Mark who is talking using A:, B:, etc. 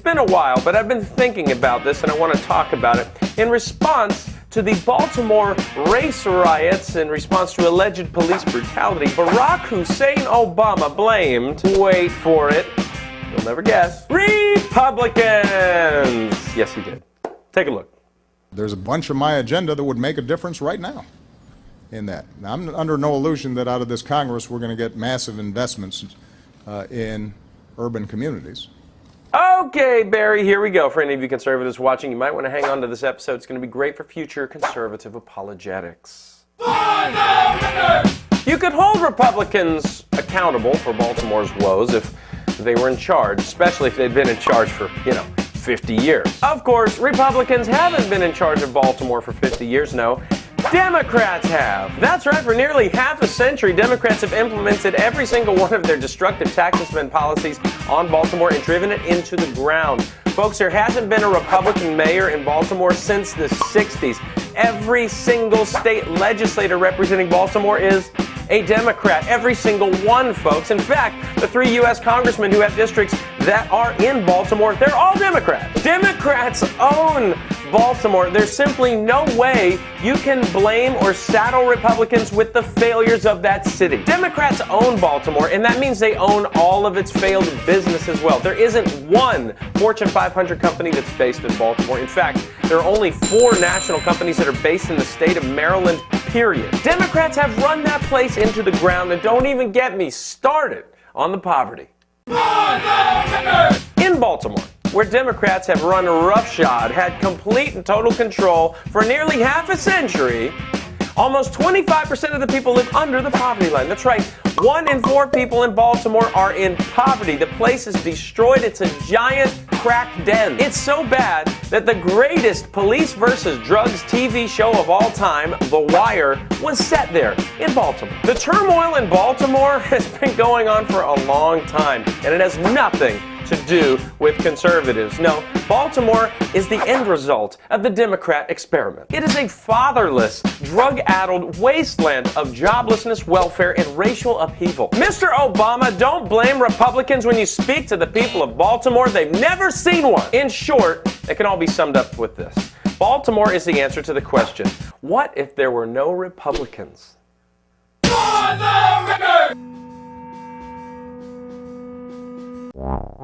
A: been a while, but I've been thinking about this and I want to talk about it. In response to the Baltimore race riots, in response to alleged police brutality, Barack Hussein Obama blamed, wait for it, you'll never guess, Republicans! Yes, he did. Take a look.
B: There's a bunch of my agenda that would make a difference right now in that. Now, I'm under no illusion that out of this Congress we're going to get massive investments in urban communities.
A: Okay, Barry, here we go. For any of you conservatives watching, you might want to hang on to this episode. It's going to be great for future conservative apologetics. You could hold Republicans accountable for Baltimore's woes if they were in charge, especially if they'd been in charge for, 50 years. Of course, Republicans haven't been in charge of Baltimore for 50 years, no. Democrats have. That's right, for nearly half a century, Democrats have implemented every single one of their destructive tax and spend policies on Baltimore and driven it into the ground. Folks, there hasn't been a Republican mayor in Baltimore since the 60s. Every single state legislator representing Baltimore is a Democrat. Every single one, folks. In fact, the 3 U.S. congressmen who have districts that are in Baltimore, they're all Democrats. Democrats own Baltimore. There's simply no way you can blame or saddle Republicans with the failures of that city. Democrats own Baltimore, and that means they own all of its failed business as well. There isn't one Fortune 500 company that's based in Baltimore. In fact, there are only 4 national companies that are based in the state of Maryland, period. Democrats have run that place into the ground, and don't even get me started on the poverty. In Baltimore, where Democrats have run roughshod, had complete and total control for nearly half a century, almost 25% of the people live under the poverty line. That's right, 1 in 4 people in Baltimore are in poverty. The place is destroyed. It's a giant crack den. It's so bad that the greatest police versus drugs TV show of all time, The Wire, was set there in Baltimore. The turmoil in Baltimore has been going on for a long time, and it has nothing to do with conservatives. No, Baltimore is the end result of the Democrat experiment. It is a fatherless, drug-addled wasteland of joblessness, welfare, and racial upheaval. Mr. Obama, don't blame Republicans when you speak to the people of Baltimore. They've never seen one. In short, it can all be summed up with this. Baltimore is the answer to the question, what if there were no Republicans? For the record!
C: Wow.